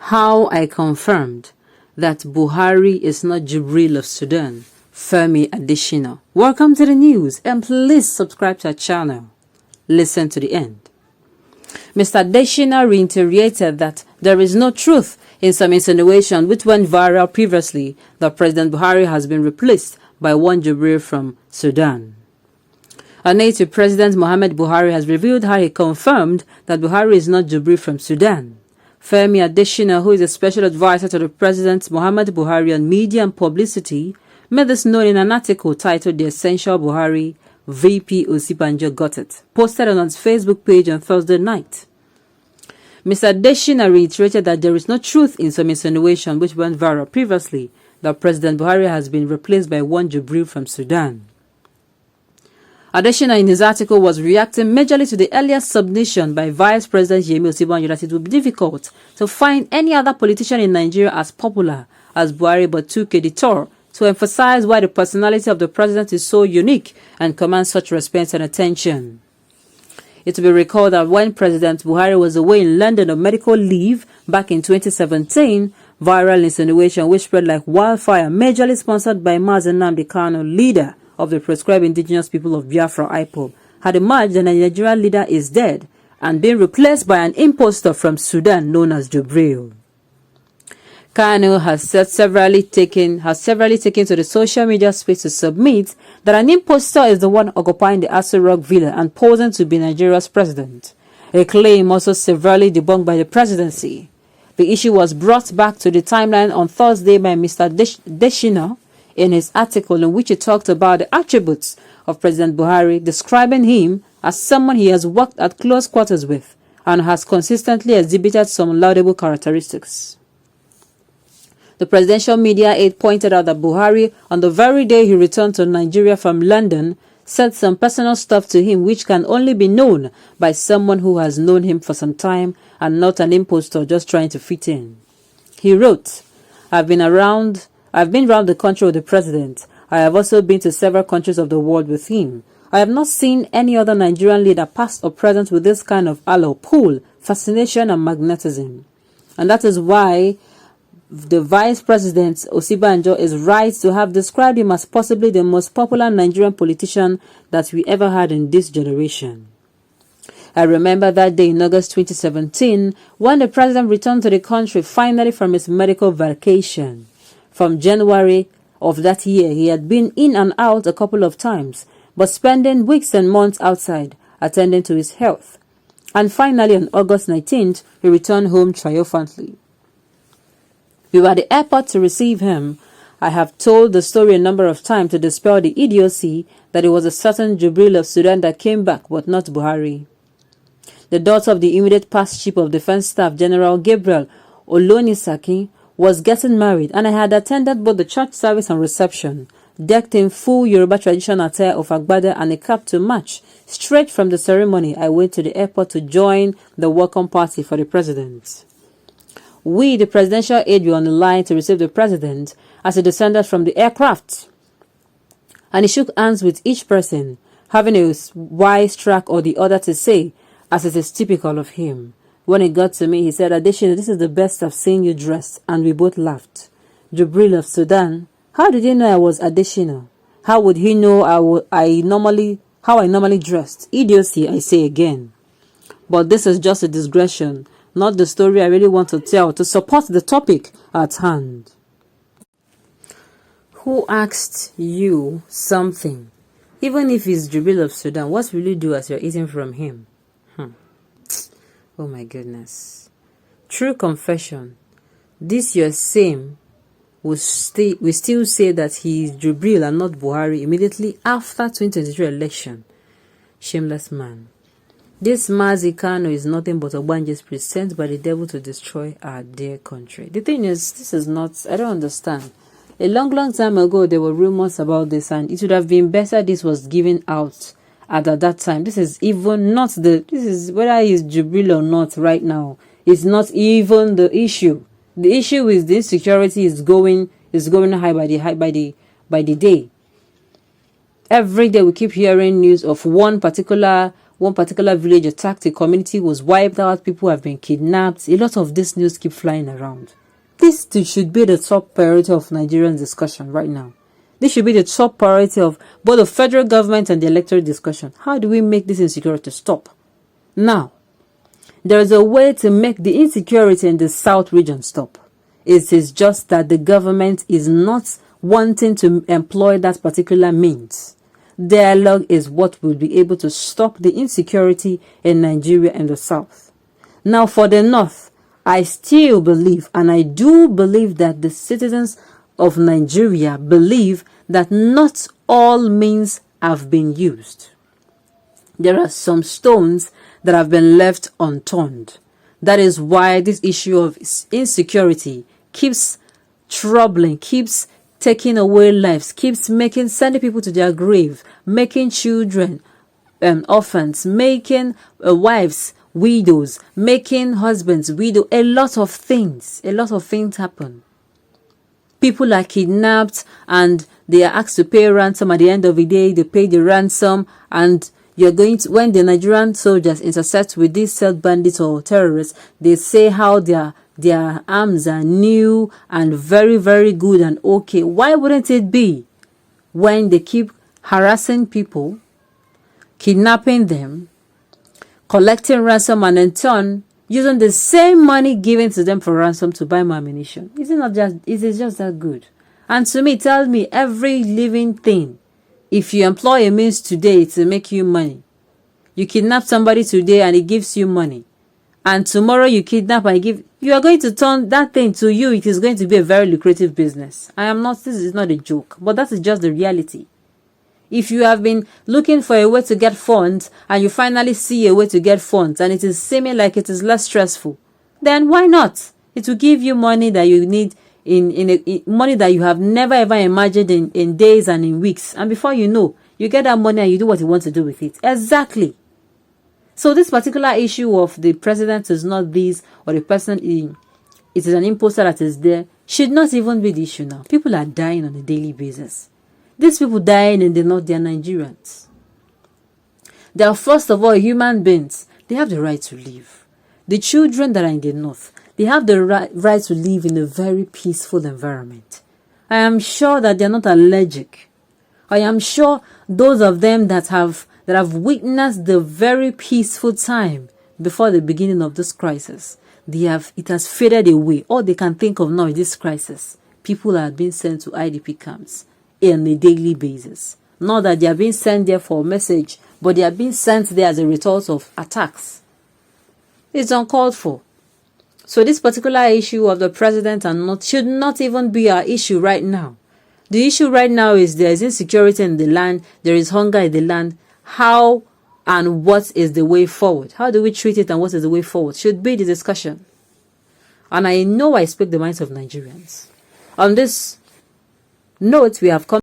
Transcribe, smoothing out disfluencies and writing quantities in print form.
How I confirmed that Buhari is not Jubril of Sudan, Femi Adesina. Welcome to the news and please subscribe to our channel. Listen to the end. Mr. Adesina reiterated that there is no truth in some insinuation which went viral previously that President Buhari has been replaced by one Jubril from Sudan. A native President Muhammad Buhari has revealed how he confirmed that Buhari is not Jubril from Sudan. Femi Adesina, who is a special advisor to the President Muhammad Buhari on media and publicity, made this known in an article titled The Essential Buhari VP Osibanjo Got It, posted on his Facebook page on Thursday night. Mr. Adesina reiterated that there is no truth in some insinuation which went viral previously that President Buhari has been replaced by one Jubril from Sudan. Adesina in his article was reacting majorly to the earlier submission by Vice President Yemi Osibanjo that it would be difficult to find any other politician in Nigeria as popular as Buhari, but took a detour to emphasize why the personality of the president is so unique and commands such respect and attention. It will be recalled that when President Buhari was away in London on medical leave back in 2017, viral insinuation which spread like wildfire, majorly sponsored by Mazi Nnamdi Kanu, leader of the proscribed indigenous people of Biafra IPOB, had emerged that the Nigerian leader is dead and being replaced by an impostor from Sudan known as Jubril. Kanu has severally taken to the social media space to submit that an impostor is the one occupying the Aso Rock Villa and posing to be Nigeria's president, a claim also severely debunked by the presidency. The issue was brought back to the timeline on Thursday by Mr. Adesina in his article in which he talked about the attributes of President Buhari, describing him as someone he has worked at close quarters with and has consistently exhibited some laudable characteristics. The presidential media aide pointed out that Buhari, on the very day he returned to Nigeria from London, said some personal stuff to him which can only be known by someone who has known him for some time and not an impostor just trying to fit in. He wrote, I've been around the country with the president. I have also been to several countries of the world with him. I have not seen any other Nigerian leader past or present with this kind of allure, pull, fascination and magnetism. And that is why the Vice President Osibanjo is right to have described him as possibly the most popular Nigerian politician that we ever had in this generation. I remember that day in August 2017 when the president returned to the country finally from his medical vacation. From January of that year, he had been in and out a couple of times, but spending weeks and months outside, attending to his health. And finally, on August 19th, he returned home triumphantly. We were at the airport to receive him. I have told the story a number of times to dispel the idiocy that it was a certain Jubril of Sudan that came back, but not Buhari. The daughter of the immediate past Chief of Defense Staff, General Gabriel Olonisaki, was getting married, and I had attended both the church service and reception, decked in full Yoruba traditional attire of agbada and a cap to match. Straight from the ceremony, I went to the airport to join the welcome party for the president. We, the presidential aide, were on the line to receive the president as he descended from the aircraft, and he shook hands with each person, having a wise track or the other to say, as it is typical of him. When he got to me, he said, Adesina, this is the best I've seen you dressed, and we both laughed. Jubril of Sudan, how did he know I was Adesina? How would he know how I normally dressed? Idiocy, I say again. But this is just a digression, not the story I really want to tell to support the topic at hand. Who asked you something? Even if it's Jubril of Sudan, what will you do as you're eating from him? Oh my goodness. True confession. This your same we still say that he is Jubril and not Buhari immediately after 2023 election. Shameless man. This Mazi Kanu is nothing but a Obanje's sent by the devil to destroy our dear country. The thing is, this is not, I don't understand. A long time ago, there were rumors about this, and it would have been better this was given out at that time. This is even not this is whether he's Jubril or not right now. It's not even the issue. The issue is the insecurity is going high by the day. Every day we keep hearing news of one particular one particular village attacked, a community was wiped out, people have been kidnapped. A lot of this news keep flying around. This should be the top priority of Nigerian discussion right now. This should be the top priority of both the federal government and the electoral discussion. How do we make this insecurity stop? Now, there is a way to make the insecurity in the South region stop. It is just that the government is not wanting to employ that particular means. Dialogue is what will be able to stop the insecurity in Nigeria and the South. Now, for the North, I still believe, and I do believe that the citizens of Nigeria believe that not all means have been used. There are some stones that have been left unturned. That is why this issue of insecurity keeps troubling, keeps taking away lives, keeps sending people to their grave, making children orphans, making wives widows, making husbands widows. A lot of things happen. People are kidnapped and they are asked to pay ransom. At the end of the day, they pay the ransom, and you're going to, when the Nigerian soldiers intersect with these self-bandits or terrorists, they say how their arms are new and very, very good and okay. Why wouldn't it be when they keep harassing people, kidnapping them, collecting ransom, and in turn using the same money given to them for ransom to buy more ammunition? Is it just that good? And to me, tell me, every living thing, if you employ a means today to make you money, you kidnap somebody today and it gives you money, and tomorrow you kidnap and you are going to turn that thing to you. It is going to be a very lucrative business. This is not a joke, but that is just the reality. If you have been looking for a way to get funds and you finally see a way to get funds and it is seeming like it is less stressful, then why not? It will give you money that you need in money that you have never ever imagined in days and in weeks. And before you know, you get that money and you do what you want to do with it. Exactly. So this particular issue of the president is not this, or the person, it is an imposter that is there, should not even be the issue now. People are dying on a daily basis. These people dying in the North, they are Nigerians. They are, first of all, human beings. They have the right to live. The children that are in the North, they have the right to live in a very peaceful environment. I am sure that they are not allergic. I am sure those of them that have witnessed the very peaceful time before the beginning of this crisis, it has faded away. All they can think of now is this crisis. People are being sent to IDP camps on a daily basis. Not that they are being sent there for a message, but they are being sent there as a result of attacks. It's uncalled for. So this particular issue of the president should not even be our issue right now. The issue right now is there is insecurity in the land, there is hunger in the land. How and what is the way forward? How do we treat it and what is the way forward? Should be the discussion. And I know I speak the minds of Nigerians. On this note, we have come